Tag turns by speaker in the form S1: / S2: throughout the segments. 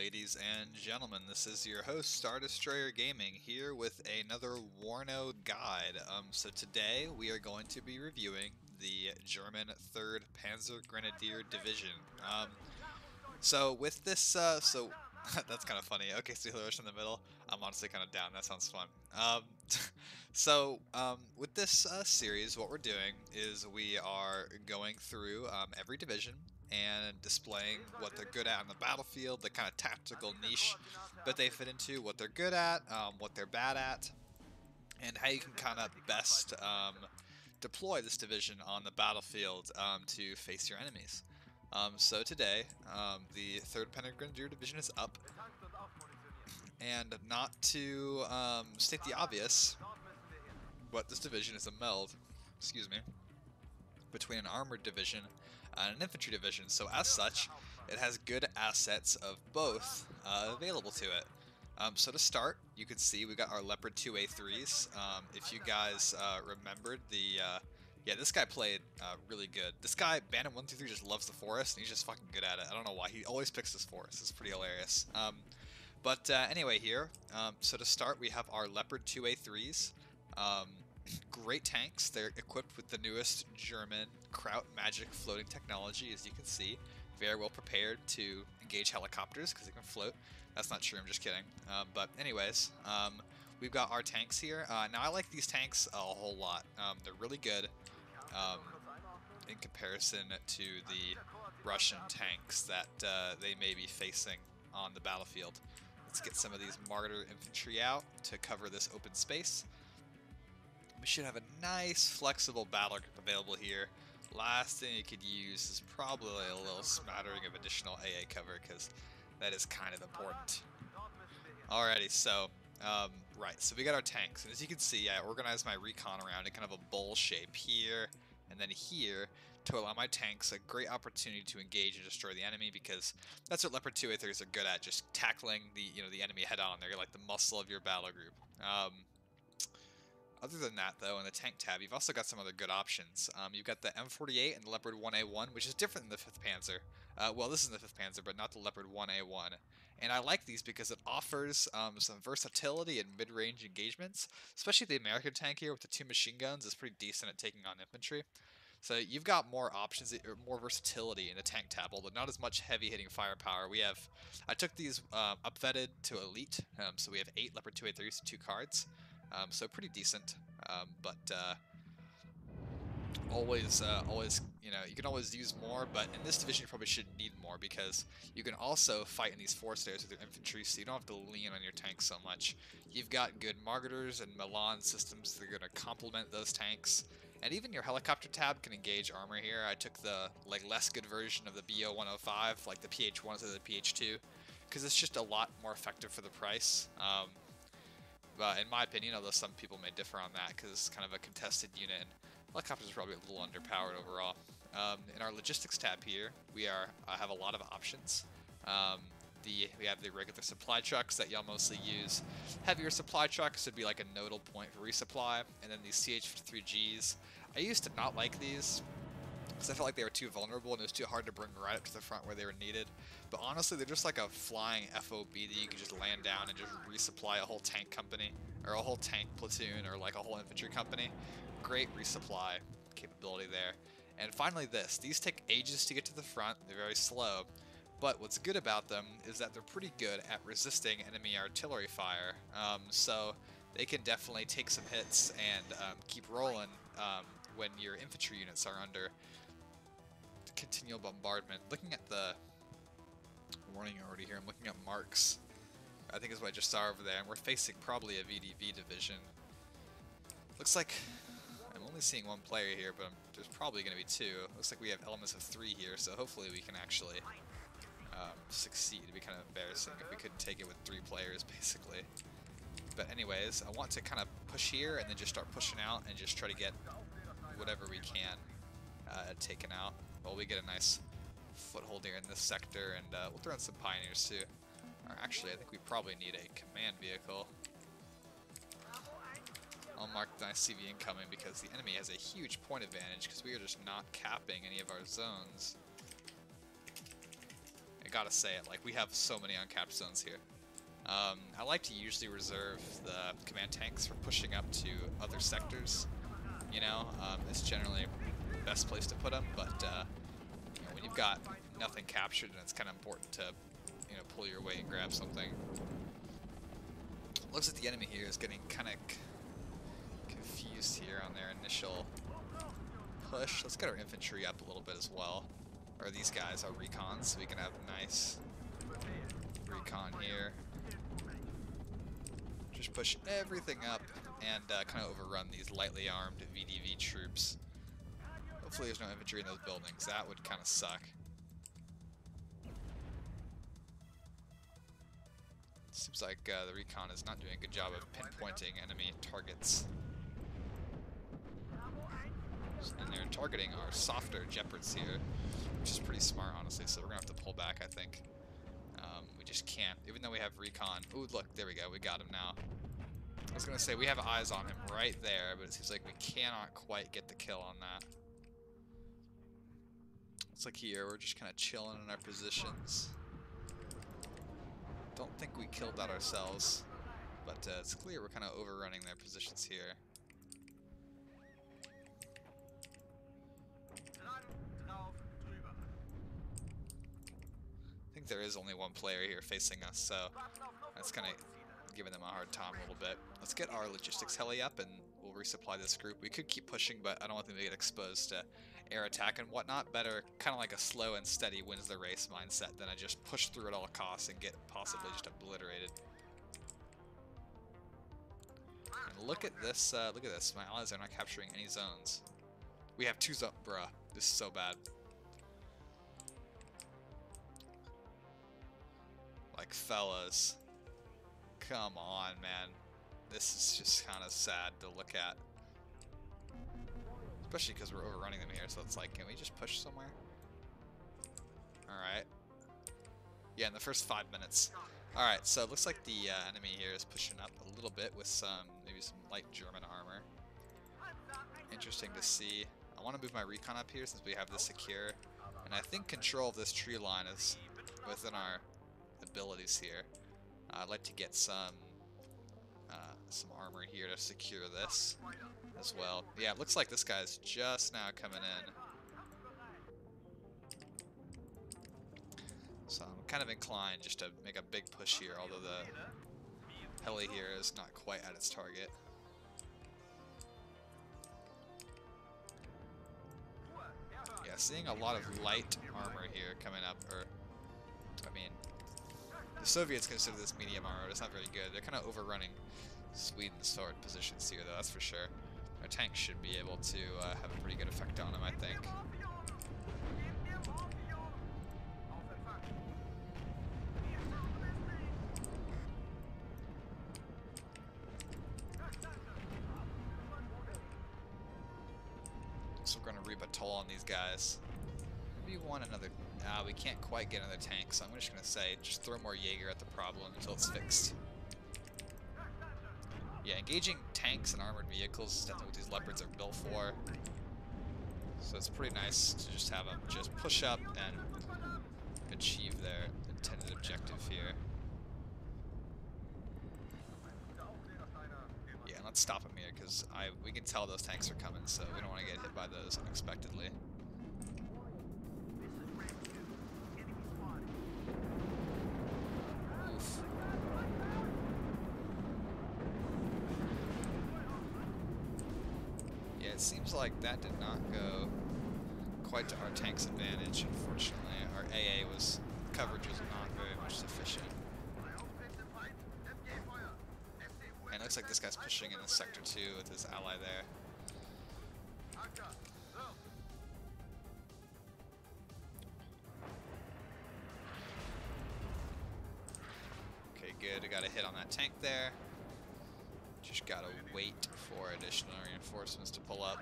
S1: Ladies and gentlemen, this is your host, Star Destroyer Gaming, here with another WARNO guide. So today we are going to be reviewing the German 3rd Panzergrenadier Division. So with this, that's kind of funny. Okay, so Hirosh in the middle. I'm honestly kind of down. That sounds fun. With this series, what we're doing is we are going through every division and displaying what they're good at on the battlefield, the kind of tactical niche that they fit into, what they're good at, what they're bad at, and how you can kind of best deploy this division on the battlefield to face your enemies. So today, the 3rd Panzergrenadier Division is up, and not to state the obvious, but this division is a meld, excuse me, between an armored division and an infantry division, so as such, it has good assets of both available to it. So to start, you can see we got our Leopard 2A3s. If you guys remembered yeah, this guy played really good. This guy, Bandit123, just loves the forest, and he's just fucking good at it. I don't know why, he always picks this forest. It's pretty hilarious. Anyway here, so to start, we have our Leopard 2A3s. Great tanks. They're equipped with the newest German Kraut magic floating technology, as you can see. Very well prepared to engage helicopters because they can float. That's not true, I'm just kidding. We've got our tanks here. Now I like these tanks a whole lot. They're really good in comparison to the Russian tanks that they may be facing on the battlefield. Let's get some of these Martyr infantry out to cover this open space. We should have a nice flexible battle group available here. Last thing you could use is probably a little smattering of additional AA cover, because that is kind of important. Alrighty, so so we got our tanks, and as you can see, I organized my recon around in kind of a bowl shape here and then here to allow my tanks a great opportunity to engage and destroy the enemy, because that's what Leopard 2A3s are good at, just tackling the enemy head on. They're like the muscle of your battle group. Other than that, though, in the tank tab, you've also got some other good options. You've got the M48 and the Leopard 1A1, which is different than the 5th Panzer. Well, this is the 5th Panzer, but not the Leopard 1A1. And I like these because it offers some versatility in mid-range engagements, especially the American tank here with the 2 machine guns is pretty decent at taking on infantry. So you've got more options, or more versatility in the tank tab, although not as much heavy-hitting firepower. I took these upvetted to Elite, so we have 8 Leopard 2A3s, 2 cards. So pretty decent, always, you can always use more, but in this division you probably should need more, because you can also fight in these forest areas with your infantry, so you don't have to lean on your tanks so much. You've got good Martyrs and Milan systems that are going to complement those tanks, and even your helicopter tab can engage armor here. I took the less good version of the BO-105, like the PH1 instead of the PH2, because it's just a lot more effective for the price. But in my opinion, although some people may differ on that because it's kind of a contested unit, and helicopters are probably a little underpowered overall. In our logistics tab here, we have a lot of options. We have the regular supply trucks that y'all mostly use. Heavier supply trucks would be like a nodal point for resupply, and then these CH-53Gs. I used to not like these, because I felt like they were too vulnerable and it was too hard to bring right up to the front where they were needed. But honestly, they're just like a flying FOB that you can just land down and just resupply a whole tank company, or a whole tank platoon, or like a whole infantry company. Great resupply capability there. And finally these take ages to get to the front, they're very slow. But what's good about them is that they're pretty good at resisting enemy artillery fire. So they can definitely take some hits and keep rolling when your infantry units are under continual bombardment. Looking at the warning already here, I'm looking at marks. I think is what I just saw over there, and we're facing probably a VDV division. Looks like I'm only seeing 1 player here, but there's probably going to be 2. Looks like we have elements of 3 here, so hopefully we can actually succeed. It'd be kind of embarrassing if we couldn't take it with 3 players, basically. But anyways, I want to kind of push here and then just start pushing out and just try to get whatever we can taken out. Well, we get a nice foothold here in this sector, and we'll throw in some pioneers too. Or actually, I think we probably need a command vehicle. I'll mark my CV incoming because the enemy has a huge point advantage because we are just not capping any of our zones. gotta say it, like, we have so many uncapped zones here. I like to usually reserve the command tanks for pushing up to other sectors. You know, it's generally the best place to put them, but you know, when you've got nothing captured, then it's kind of important to, you know, pull your weight and grab something. Looks like the enemy here is getting kind of confused here on their initial push. Let's get our infantry up a little bit as well. Or these guys are recons, so we can have nice recon here. Just push everything up and kind of overrun these lightly armed VDV troops. Hopefully there's no infantry in those buildings. That would kind of suck. Seems like the recon is not doing a good job of pinpointing enemy targets. And they're targeting our softer Jeopards here, which is pretty smart, honestly, so we're going to have to pull back, I think. We just can't, even though we have recon. Ooh, look, there we go, we got him now. I was going to say, we have eyes on him right there, but it seems like we cannot quite get the kill on that. Looks like here, we're just kind of chilling in our positions. Don't think we killed that ourselves, but it's clear we're kind of overrunning their positions here. I think there is only one player here facing us, so that's kind of giving them a hard time a little bit. Let's get our logistics heli up and we'll resupply this group. We could keep pushing, but I don't want them to get exposed to air attack and whatnot. Better kind of like a slow and steady wins the race mindset than I just push through at all costs and get possibly just obliterated. And look at this, look at this. My allies are not capturing any zones. We have 2 zones, bruh. This is so bad. Like, fellas, come on, man. This is just kind of sad to look at. Especially because we're overrunning them here, so it's like, can we just push somewhere? Alright. Yeah, in the first 5 minutes. Alright, so it looks like the enemy here is pushing up a little bit with some, maybe some light German armor. Interesting to see. I want to move my recon up here since we have this secure. And I think control of this tree line is within our abilities here. I'd like to get some armor here to secure this as well. Yeah, it looks like this guy's just now coming in. So I'm kind of inclined just to make a big push here, although the heli here is not quite at its target. Yeah, seeing a lot of light armor here coming up, or, I mean, the Soviets consider this medium armor, but it's not very good. They're kind of overrunning Sweden's sword positions here, though, that's for sure. Our tanks should be able to have a pretty good effect on them, I think. So we're going to reap a toll on these guys. Maybe want another... we can't quite get another tank, so I'm just going to say, just throw more Jaeger at the problem until it's fixed. Yeah, engaging tanks and armored vehicles is definitely what these Leopards are built for. So it's pretty nice to just have them just push up and achieve their intended objective here. Yeah, and let's stop them here, because we can tell those tanks are coming, so we don't want to get hit by those unexpectedly. It seems like that did not go quite to our tank's advantage, unfortunately. Our AA coverage was not very much sufficient. And it looks like this guy's pushing in the sector too with his ally there. Okay, good. We got a hit on that tank there. Just gotta wait for additional reinforcements to pull up.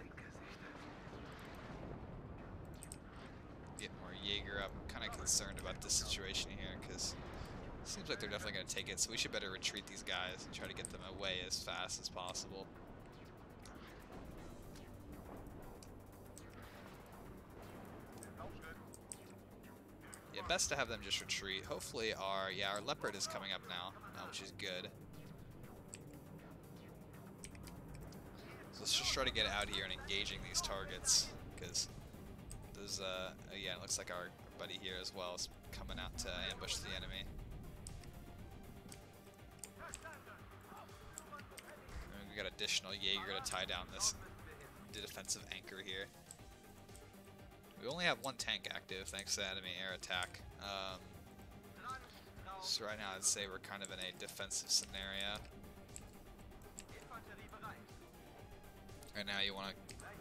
S1: Get more Jaeger up. I'm kind of concerned about this situation here because it seems like they're definitely going to take it, so we should better retreat these guys and try to get them away as fast as possible. Yep, best to have them just retreat. Hopefully our leopard is coming up now, which is good. So let's just try to get out here and engaging these targets, because there's yeah, it looks like our buddy here as well is coming out to ambush the enemy. And we got additional Jaeger to tie down this defensive anchor here. We only have one tank active thanks to the enemy air attack. So right now I'd say we're kind of in a defensive scenario. Right now you want to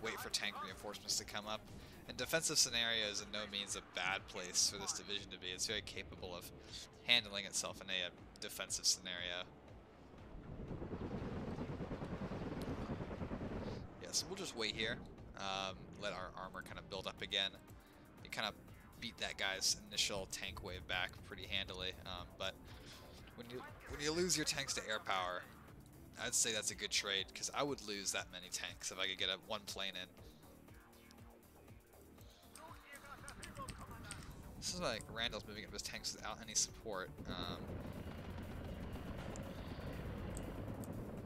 S1: wait for tank reinforcements to come up. And defensive scenario is in no means a bad place for this division to be. It's very capable of handling itself in a defensive scenario. Yeah, so we'll just wait here. Let our armor kind of build up again. You kind of beat that guy's initial tank wave back pretty handily. But when you lose your tanks to air power, I'd say that's a good trade, because I would lose that many tanks if I could get one plane in. This is like Randall's moving up his tanks without any support.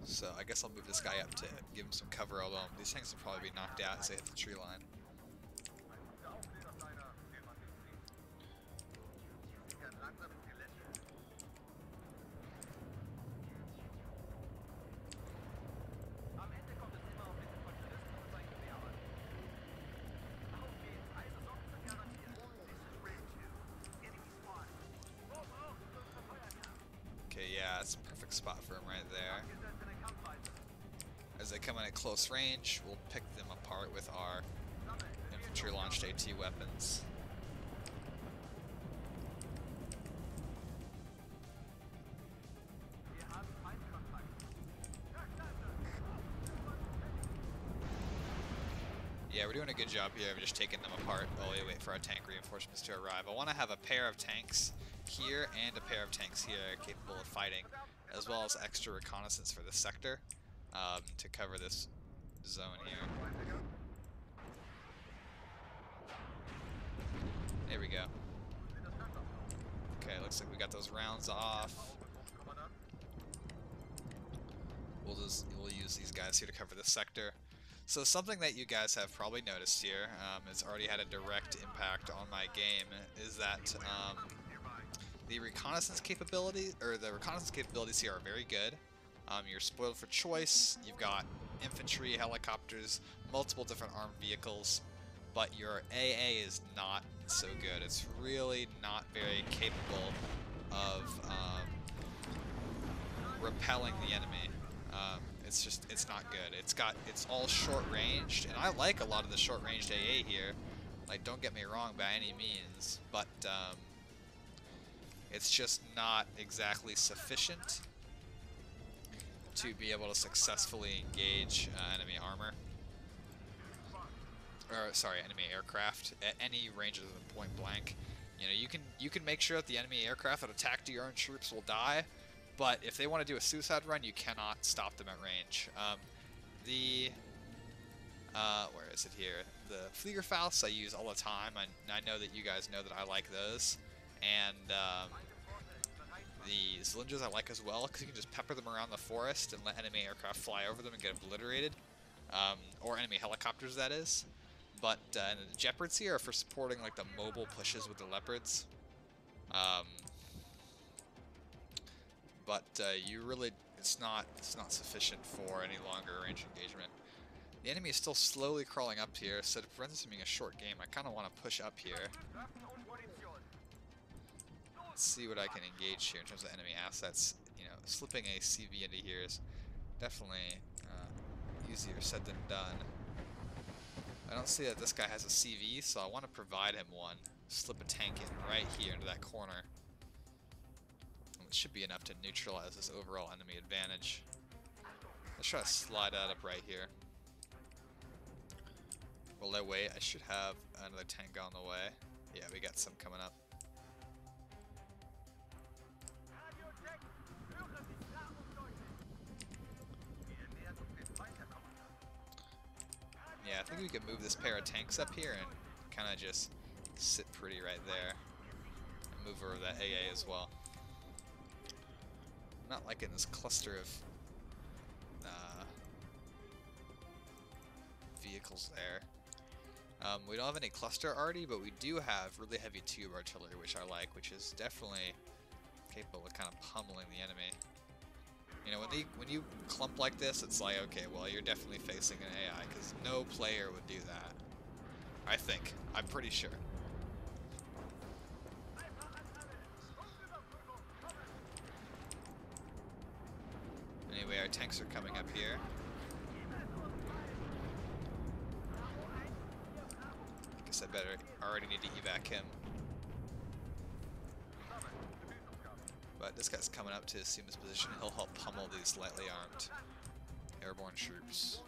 S1: So I guess I'll move this guy up to give him some cover, although these tanks will probably be knocked out as they hit the tree line. Okay, yeah, that's a perfect spot for him right there. As they come in at close range, we'll pick them apart with our infantry-launched AT weapons. Yeah, we're doing a good job here of just taking them apart while we wait for our tank reinforcements to arrive. I want to have a pair of tanks here and a pair of tanks here capable of fighting, as well as extra reconnaissance for this sector to cover this zone here. There we go. Okay, looks like we got those rounds off. We'll use these guys here to cover this sector. So something that you guys have probably noticed here, it's already had a direct impact on my game, is that the reconnaissance capabilities here are very good. You're spoiled for choice. You've got infantry, helicopters, multiple different armed vehicles, but your AA is not so good. It's really not very capable of repelling the enemy. It's not good. It's all short ranged, and I like a lot of the short ranged AA here. Like, don't get me wrong by any means, but it's just not exactly sufficient to be able to successfully engage enemy armor. Or sorry, enemy aircraft at any range other than point blank. You know, you can make sure that the enemy aircraft that attack your own troops will die, but if they want to do a suicide run, you cannot stop them at range. Where is it here? The Fliegerfaust I use all the time, and I know that you guys know that I like those. And the Zilingers I like as well, because you can just pepper them around the forest and let enemy aircraft fly over them and get obliterated. Or enemy helicopters, that is. But the Jeopards here are for supporting like the mobile pushes with the Leopards. But it's not sufficient for any longer range engagement. The enemy is still slowly crawling up here, so to prevent this from being a short game, I kind of want to push up here. Let's see what I can engage here in terms of enemy assets. You know, slipping a CV into here is definitely easier said than done. I don't see that this guy has a CV, so I want to provide him one. Slip a tank in right here into that corner. It should be enough to neutralize this overall enemy advantage. Let's try to slide that up right here. While I wait, I should have another tank on the way. Yeah, we got some coming up. Yeah, I think we could move this pair of tanks up here and kind of just sit pretty right there. move over that AA as well. I'm not liking this cluster of vehicles there. We don't have any cluster already, but we do have really heavy tube artillery, which I like, which is definitely capable of kind of pummeling the enemy. You know, when you clump like this, it's like, okay, well, you're definitely facing an AI, because no player would do that. I think. I'm pretty sure. Anyway, our tanks are coming up here. I guess I already need to evac him. But this guy's coming up to assume his position. He'll help pummel these lightly armed airborne troops.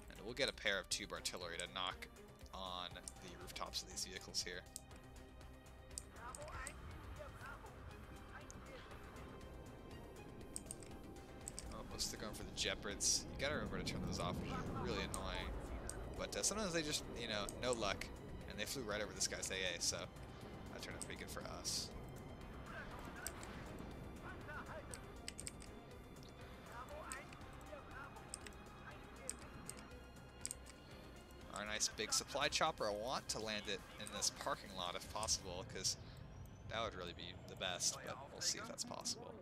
S1: And we'll get a pair of tube artillery to knock on the rooftops of these vehicles here. Oh, most they're going for the Jeopards. You gotta remember to turn those off, which is really annoying. But sometimes they just, you know, no luck. And they flew right over this guy's AA, so that turned out pretty good for us. Our nice big supply chopper, I want to land it in this parking lot if possible, because that would really be the best, but we'll see if that's possible.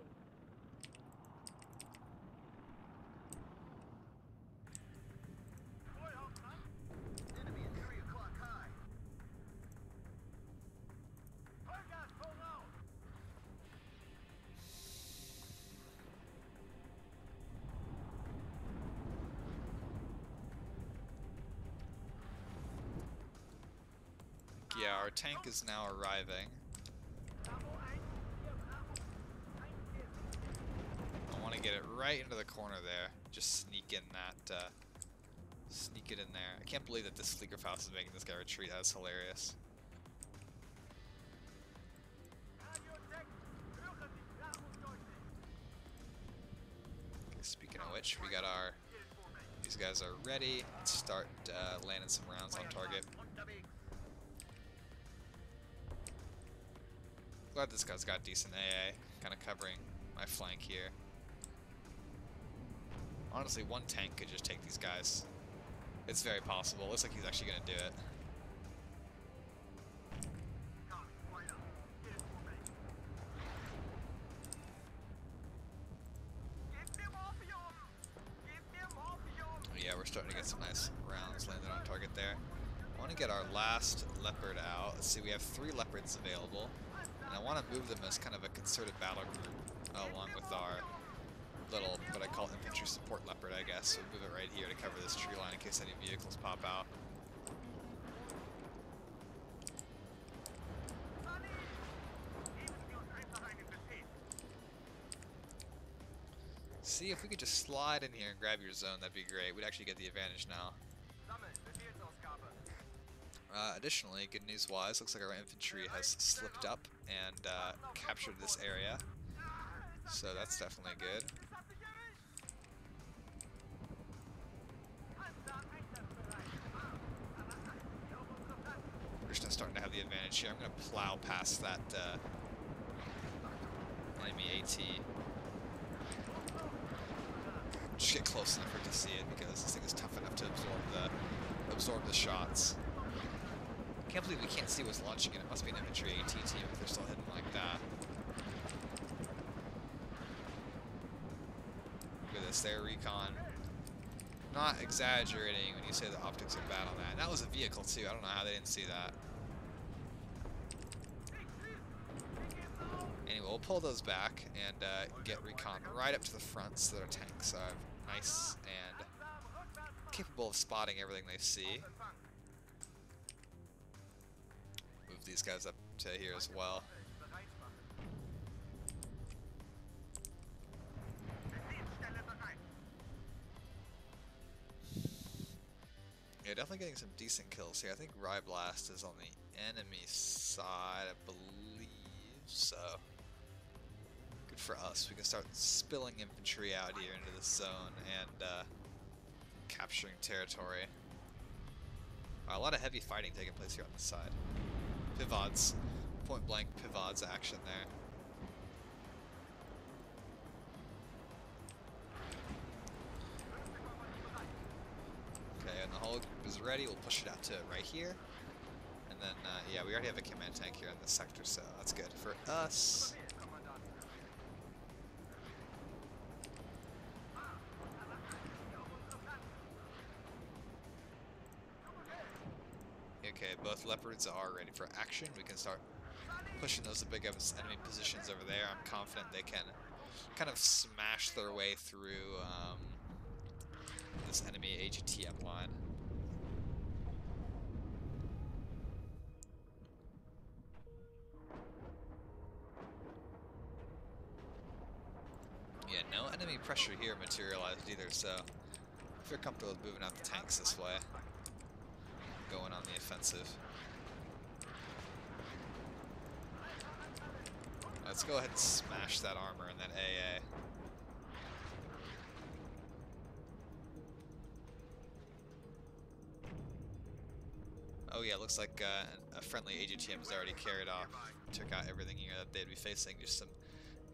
S1: Yeah, our tank is now arriving. I want to get it right into the corner there. Just sneak in that, sneak it in there. I can't believe that this Sleeker Faust is making this guy retreat. That's hilarious. Okay, speaking of which, we got these guys are ready. Let's start landing some rounds on target. Glad this guy's got decent AA, kind of covering my flank here. Honestly, one tank could just take these guys. It's very possible. Looks like he's actually going to do it. Yeah, we're starting to get some nice rounds landed on target there. I want to get our last Leopard out. Let's see, we have 3 Leopards available. And I want to move them as kind of a concerted battle group along with our little, what I call infantry support Leopard, I guess. So move it right here to cover this tree line in case any vehicles pop out. See, if we could just slide in here and grab your zone, that'd be great. We'd actually get the advantage now. Additionally, good news-wise, looks like our infantry has slipped up and captured this area. So that's definitely good. We're just starting to have the advantage here. I'm going to plow past that enemy AT. Just get close enough for it to see it, because this thing is tough enough to absorb the shots. I can't believe we can't see what's launching it. It must be an infantry AT team if they're still hidden like that. Look at this, their recon. Not exaggerating when you say the optics are bad on that. And that was a vehicle too. I don't know how they didn't see that. Anyway, we'll pull those back and get recon right up to the front so that our tanks are nice and capable of spotting everything they see. Move these guys up to here as well. Yeah, definitely getting some decent kills here. I think Ryblast is on the enemy side, I believe so. Good for us. We can start spilling infantry out here into the zone and capturing territory. A lot of heavy fighting taking place here on this side. Pivots. point-blank pivots action there. Okay, and the whole group is ready. We'll push it out to right here. And then, yeah, we already have a command tank here in this sector, so that's good for us. Okay, both leopards are ready for action. We can start pushing those big enemy positions over there. I'm confident they can kind of smash their way through this enemy AGTM line. Yeah, no enemy pressure here materialized either, so I feel comfortable with moving out the tanks this way. Going on the offensive. Let's go ahead and smash that armor and that AA. Oh yeah, looks like a friendly AGTM is already carried off. Took out everything here that they'd be facing. Just some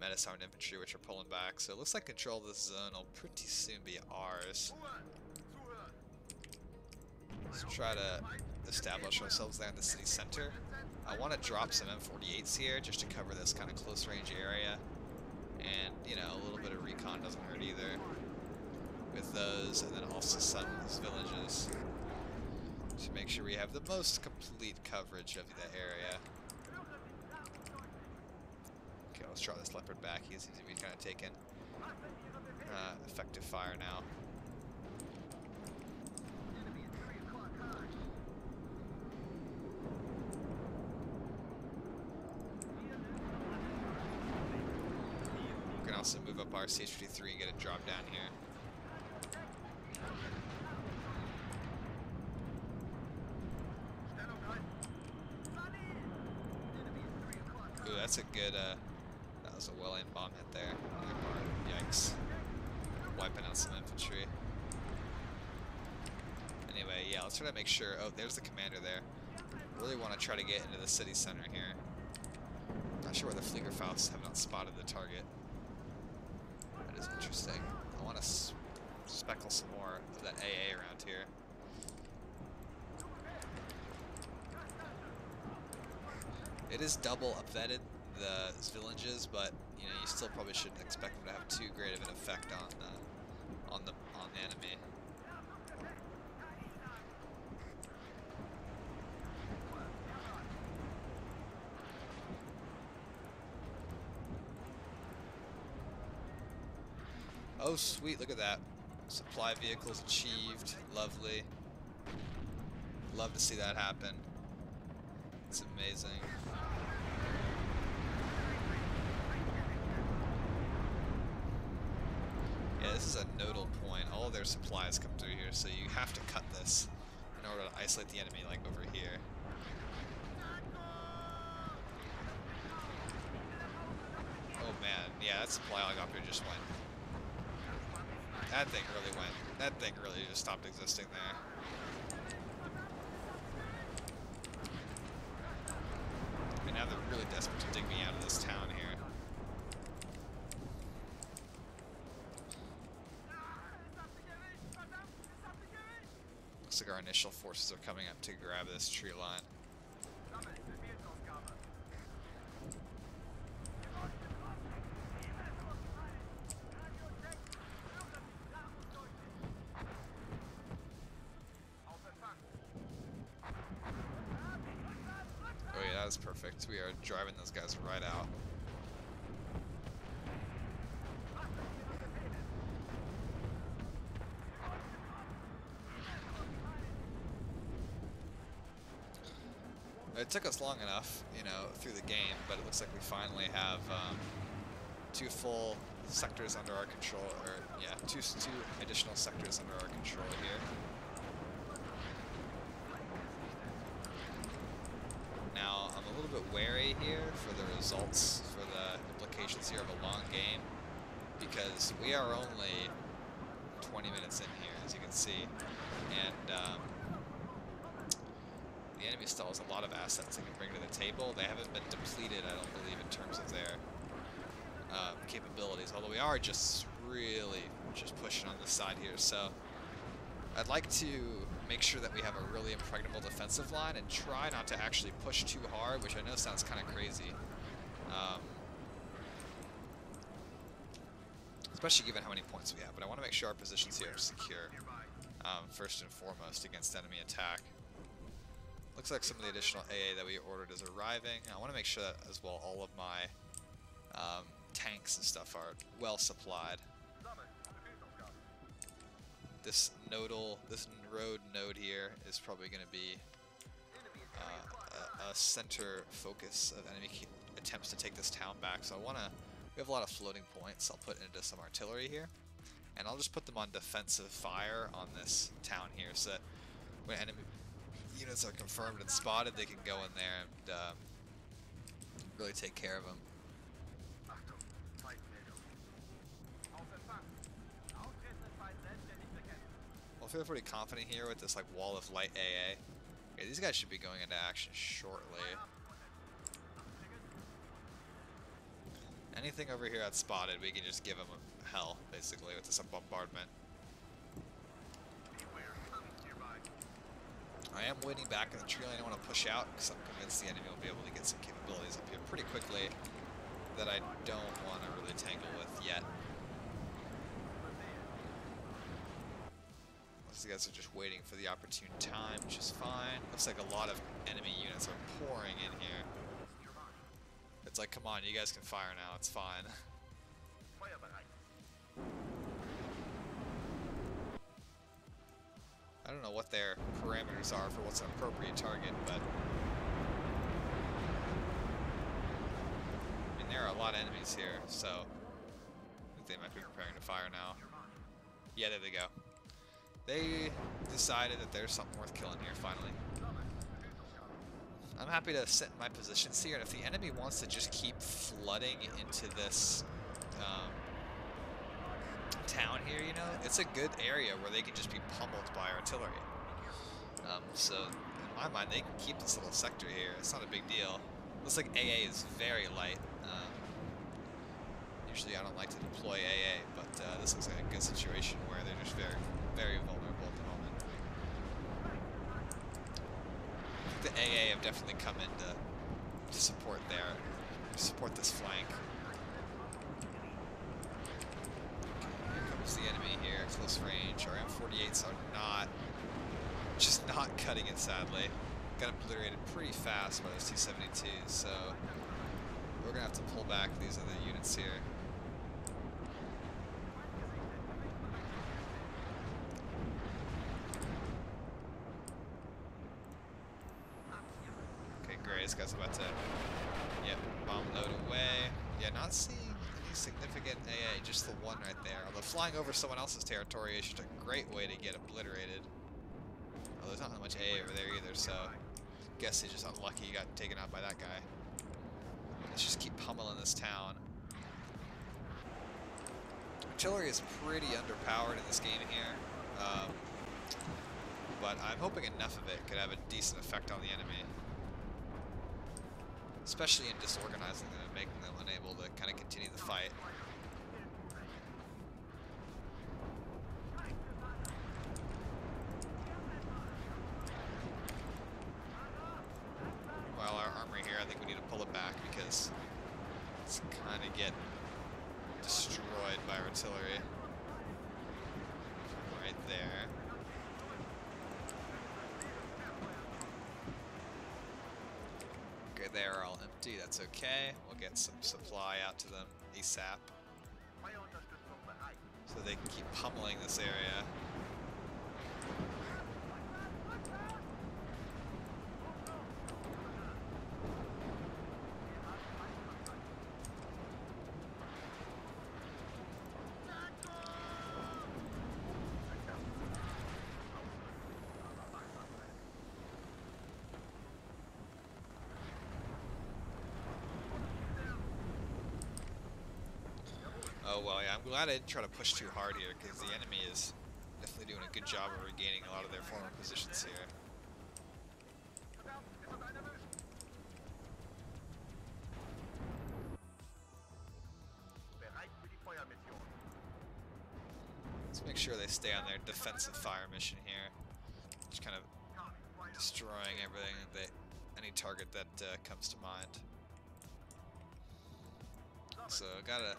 S1: Metis-armed infantry which are pulling back. So it looks like control of this zone will pretty soon be ours. Let's try to establish ourselves there in the city center. I want to drop some M48s here just to cover this kind of close range area. And, you know, a little bit of recon doesn't hurt either with those, and then also some of those villages to make sure we have the most complete coverage of the area. Okay, let's draw this leopard back. He seems to be kind of taking effective fire now. We can also move up our CH-53 and get it dropped down here. Ooh, that's a good, that was a well-aimed bomb hit there. Yikes. Wiping out some infantry. Anyway, yeah, let's try to make sure, oh, there's the commander there. Really want to try to get into the city center here. Not sure where the Fliegerfaust have not spotted the target. That is interesting. I want to speckle some more of that AA around here. It is double upvetted, the villages, but you know you still probably shouldn't expect them to have too great of an effect on the enemy. Oh sweet, look at that. Supply vehicles achieved. Lovely. Love to see that happen. It's amazing. Yeah, this is a nodal point. All of their supplies come through here, so you have to cut this in order to isolate the enemy, like over here. Oh man, yeah, that supply helicopter just went. That thing really went. That thing really just stopped existing there. And now they're really desperate to dig me out of this town here. Looks like our initial forces are coming up to grab this tree line. Oh yeah, that is perfect. We are driving those guys right out. It took us long enough, you know, through the game, but it looks like we finally have 2 full sectors under our control, or yeah, two additional sectors under our control here. Now, I'm a little bit wary here for the results, for the implications here of a long game, because we are only 20 minutes in here, as you can see, and the enemy still has a lot of assets they can bring to the table. They haven't been depleted, I don't believe, in terms of their capabilities, although we are just really just pushing on this side here. So I'd like to make sure that we have a really impregnable defensive line and try not to actually push too hard, which I know sounds kind of crazy. Especially given how many points we have, but I want to make sure our positions here are secure, first and foremost, against enemy attack. Looks like some of the additional AA that we ordered is arriving. I want to make sure that, as well, all of my tanks and stuff are well supplied. This road node here is probably going to be a center focus of enemy attempts to take this town back. So we have a lot of floating points. I'll put into some artillery here, and I'll just put them on defensive fire on this town here, so that when enemy units are confirmed and spotted, they can go in there and really take care of them. Well, I feel pretty confident here with this like wall of light AA. Okay, these guys should be going into action shortly. Anything over here that's spotted, we can just give them hell, basically, with this bombardment. I am waiting back in the tree line. I don't want to push out because I'm convinced the enemy will be able to get some capabilities up here pretty quickly that I don't want to really tangle with yet. These guys are just waiting for the opportune time, which is fine. Looks like a lot of enemy units are pouring in here. It's like, come on, you guys can fire now, it's fine. I don't know what their parameters are for what's an appropriate target, but I mean, there are a lot of enemies here, so I think they might be preparing to fire now. Yeah, there they go. They decided that there's something worth killing here, finally. I'm happy to sit in my positions here, and if the enemy wants to just keep flooding into this town here, you know, it's a good area where they can just be pummeled by artillery. So, in my mind, they can keep this little sector here. It's not a big deal. Looks like AA is very light. Usually I don't like to deploy AA, but this looks like a good situation where they're just very, very vulnerable at the moment. The AA have definitely come in to support this flank. Here comes the enemy here, close range. Our M48s are just not cutting it, sadly. Got obliterated pretty fast by those T-72s, so we're gonna have to pull back these other units here. This guy's about to, bomb load away. Yeah, not seeing any significant AA, just the one right there. Although flying over someone else's territory is just a great way to get obliterated. Although there's not that much AA over there either, so I guess he's just unlucky he got taken out by that guy. Let's just keep pummeling this town. Artillery is pretty underpowered in this game here, but I'm hoping enough of it could have a decent effect on the enemy. Especially in disorganizing them and making them unable to kind of continue the fight. While our armory here, I think we need to pull it back because it's kind of get destroyed by artillery. Right there. They are all empty, that's okay. We'll get some supply out to them ASAP so they can keep pummeling this area. Oh well, yeah, I'm glad I didn't try to push too hard here, because the enemy is definitely doing a good job of regaining a lot of their former positions here. make sure they stay on their defensive fire mission here. Just kind of destroying everything, any target that comes to mind. So gotta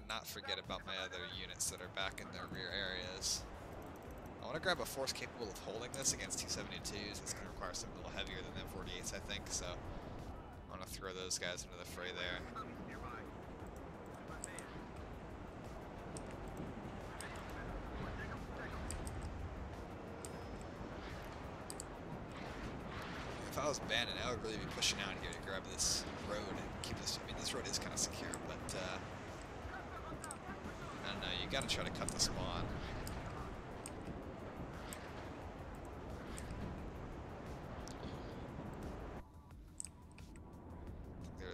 S1: not forget about my other units that are back in their rear areas. I want to grab a force capable of holding this against T-72s. It's going to require something a little heavier than the M48s, I think, so I want to throw those guys into the fray there. If I was Bannon, I would really be pushing out here to grab this road and keep this. I mean, this road is kind of secure, but I don't know. You got to try to cut the spawn.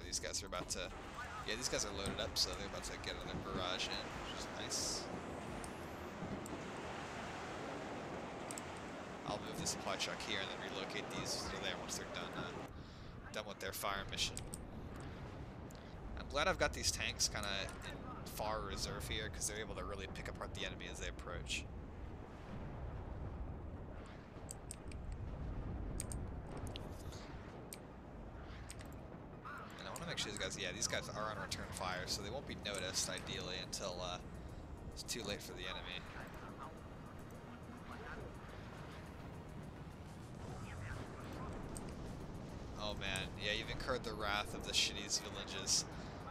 S1: These guys are about to. Yeah, these guys are loaded up, so they're about to get another barrage in, which is nice. I'll move the supply truck here and then relocate these to there once they're done with their fire mission. I'm glad I've got these tanks kind of in far reserve here because they're able to really pick apart the enemy as they approach. And I want to make sure these guys are on return fire, so they won't be noticed ideally until it's too late for the enemy. Oh man, yeah, you've incurred the wrath of the shitty villages.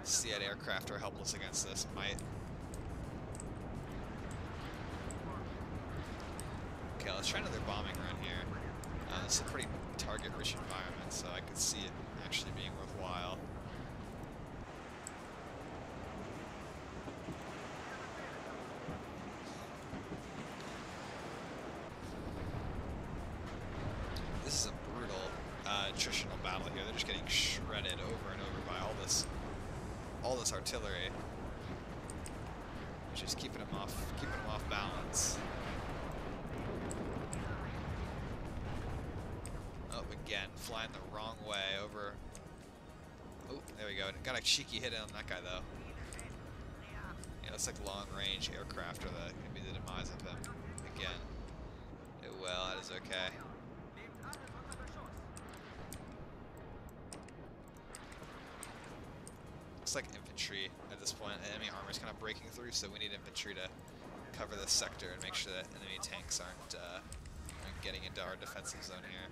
S1: Seat aircraft are helpless against this might. Okay, let's try another bombing run here. This is a pretty target-rich environment, so I could see it actually being worthwhile. This is a brutal attritional battle here. They're just getting shredded over and over by all this artillery, which is keeping them off balance. Oh, again, flying the wrong way over. Oh, there we go. Got a cheeky hit in on that guy though. Yeah, looks like long-range aircraft are gonna be the demise of him. Again. Well, that is okay. Looks like infantry at this point. Enemy armor is kind of breaking through, so we need infantry to cover this sector and make sure that enemy tanks aren't getting into our defensive zone here.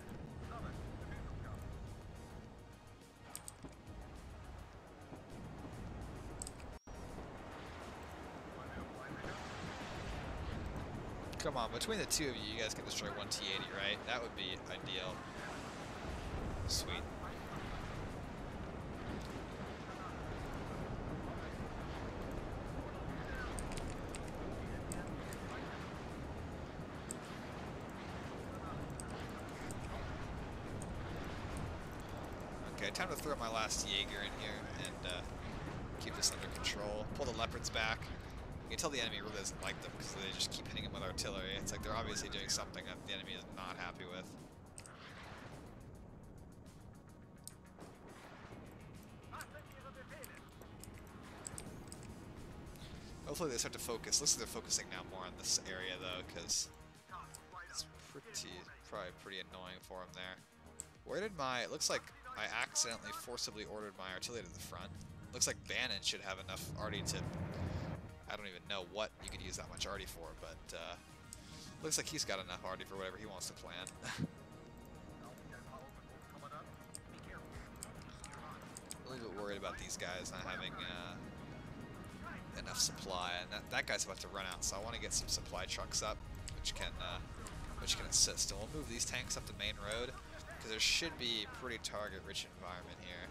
S1: Come on, between the two of you, you guys can destroy one T-80, right? That would be ideal. Sweet. Okay, time to throw my last Jaeger in here and keep this under control. Pull the Leopards back. You can tell the enemy really doesn't like them because they just keep hitting them with artillery. It's like they're obviously doing something that the enemy is not happy with. Hopefully they start to focus. Looks like they're focusing now more on this area though, because it's probably pretty annoying for them there. Where did it looks like I accidentally forcibly ordered my artillery to the front. Looks like Bannon should have enough arty to, I don't even know what you could use that much arty for, but looks like he's got enough arty for whatever he wants to plan. A little bit worried about these guys not having enough supply, and that guy's about to run out, so I want to get some supply trucks up, which can assist. And we'll move these tanks up the main road, because there should be a pretty target-rich environment here.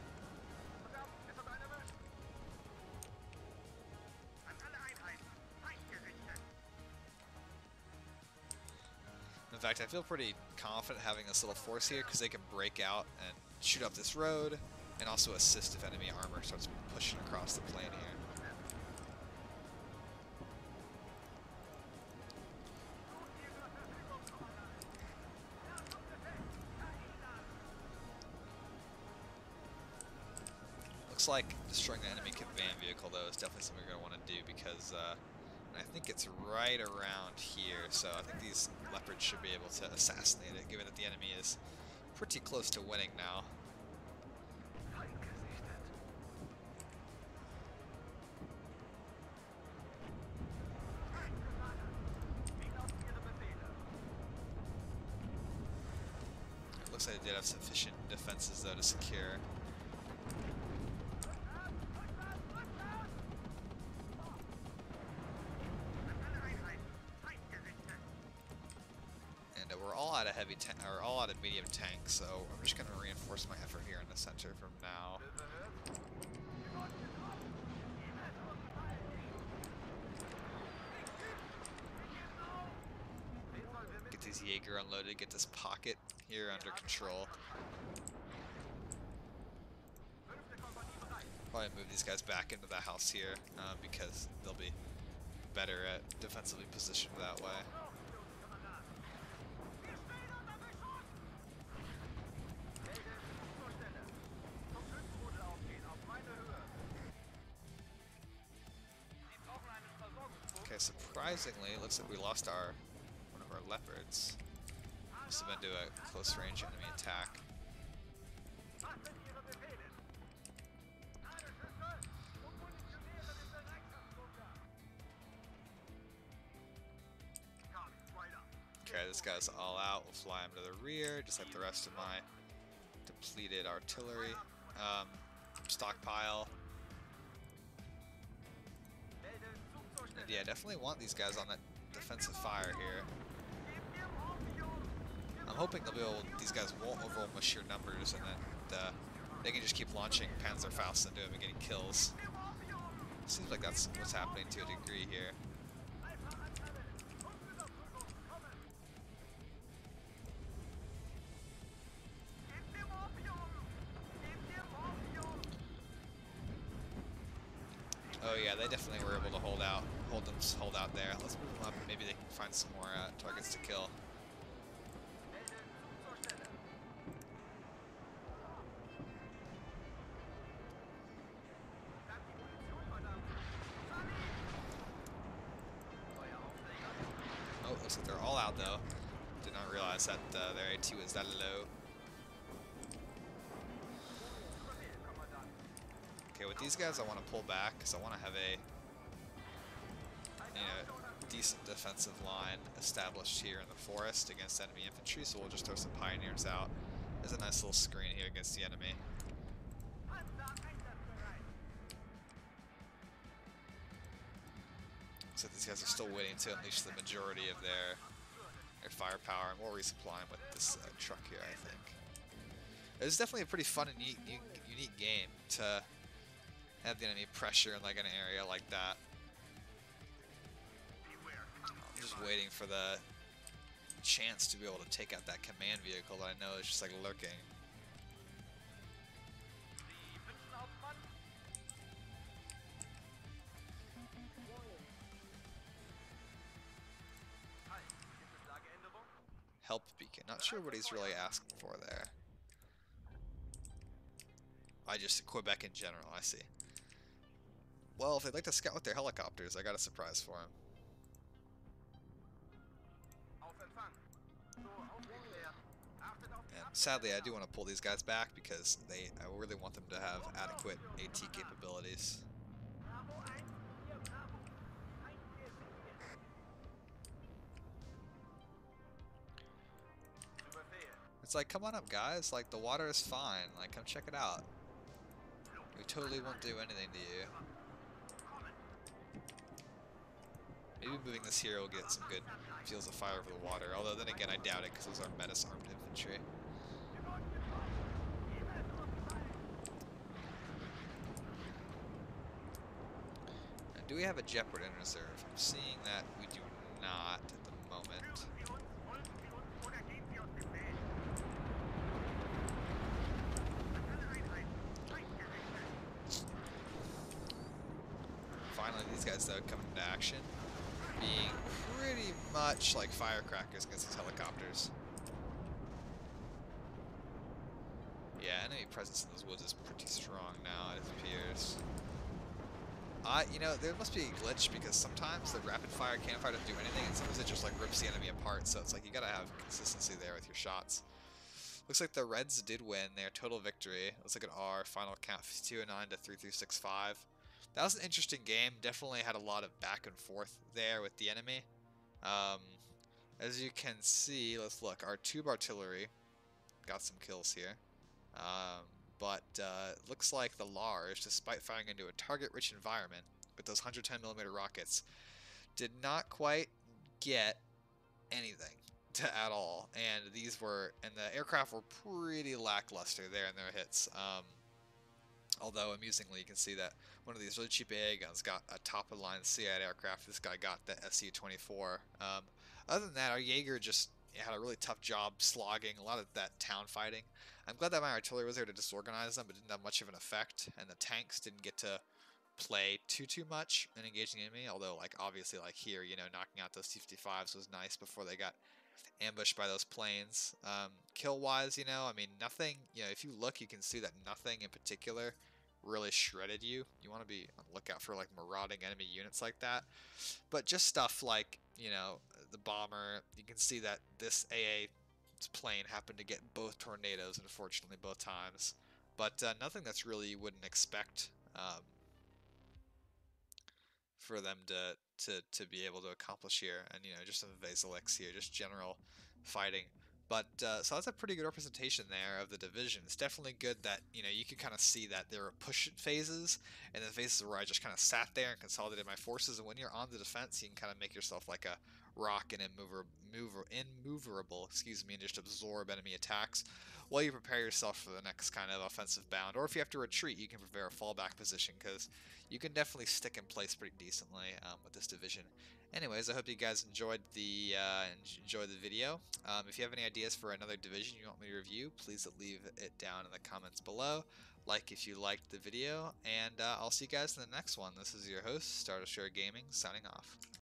S1: In fact, I feel pretty confident having this little force here, because they can break out and shoot up this road, and also assist if enemy armor starts pushing across the plain here. Looks like destroying the enemy van vehicle, though, is definitely something we're going to want to do, because I think it's right around here, so I think these leopards should be able to assassinate it, given that the enemy is pretty close to winning now. It looks like they did have sufficient defenses, though, to secure. We're all out of or all out of medium tanks, so I'm just going to reinforce my effort here in the center from now. Get these Jaeger unloaded, get this pocket here under control. Probably move these guys back into the house here because they'll be better at defensively positioned that way. Okay, surprisingly, it looks like we lost one of our leopards. Must have been to a close range enemy attack. Okay, this guy's all out. We'll fly him to the rear, just like the rest of my depleted artillery stockpile. And yeah, definitely want these guys on that defensive fire here. I'm hoping these guys won't overwhelm with sheer numbers, and then they can just keep launching Panzerfaust into him and getting kills. Seems like that's what's happening to a degree here. Oh yeah, they definitely were able to hold out there. Let's move them up. Maybe they can find some more targets to kill. Oh, looks like they're all out though. Did not realize that their AT was that low. Okay, with these guys, I want to pull back because I want to have a decent defensive line established here in the forest against enemy infantry. So we'll just throw some pioneers out. There's a nice little screen here against the enemy. So these guys are still waiting to unleash the majority of their firepower, and we'll resupply them with this truck here, I think. It's definitely a pretty fun and unique game to have the enemy pressure in like an area like that. I'm just waiting for the chance to be able to take out that command vehicle that I know is just like lurking. Help beacon. Not sure what he's really asking for there. Quebec in general, I see. Well, if they'd like to scout with their helicopters, I got a surprise for him. And sadly, I do want to pull these guys back because I really want them to have adequate AT capabilities. It's like, come on up, guys. Like, the water is fine. Like, come check it out. We totally won't do anything to you. Maybe moving this here will get some good fields of fire over the water. Although, then again, I doubt it because those are menace armed infantry. Now, do we have a Jeopard in reserve? I'm seeing that we do not at the moment. Finally, these guys, though, come into action, being pretty much like firecrackers against these helicopters. Yeah, enemy presence in those woods is pretty strong now, it appears. You know, there must be a glitch because sometimes the rapid fire cannon fire doesn't do anything, and sometimes it just like rips the enemy apart. So it's like you gotta have consistency there with your shots. Looks like the Reds did win their total victory. Looks like an R. Final count 209 to 3365. That was an interesting game. Definitely had a lot of back and forth there with the enemy. Um, as you can see, let's look. Our tube artillery got some kills here. But looks like the Lars, despite firing into a target-rich environment with those 110mm rockets, did not quite get anything at all. And the aircraft were pretty lackluster there in their hits. Although amusingly, you can see that one of these really cheap AA guns got a top-of-the-line CID aircraft. This guy got the SU-24. Other than that, our Jaeger just had a really tough job slogging a lot of that town fighting. I'm glad that my artillery was there to disorganize them, but didn't have much of an effect, and the tanks didn't get to play too much in engaging the enemy. Although, like obviously, like here, you know, knocking out those T-55s was nice before they got ambushed by those planes. Kill-wise, you know, I mean, nothing. You know, if you look, you can see that nothing in particular really shredded you. You want to be on the lookout for like marauding enemy units like that. But just stuff like, you know, the bomber. You can see that this AA plane happened to get both tornadoes, unfortunately, both times. But nothing that's really you wouldn't expect for them to be able to accomplish here. And you know, just some Vasilix here, just general fighting. But so that's a pretty good representation there of the division. It's definitely good that, you know, you can kind of see that there are push phases and then phases where I just kind of sat there and consolidated my forces. And when you're on the defense, you can kind of make yourself like a rock and immovable, excuse me, and just absorb enemy attacks while you prepare yourself for the next kind of offensive bound. Or if you have to retreat, you can prepare a fallback position, because you can definitely stick in place pretty decently with this division. Anyways, I hope you guys enjoyed the video. If you have any ideas for another division you want me to review, please leave it down in the comments below. Like if you liked the video, and I'll see you guys in the next one. This is your host, Star Destroyer Gaming, signing off.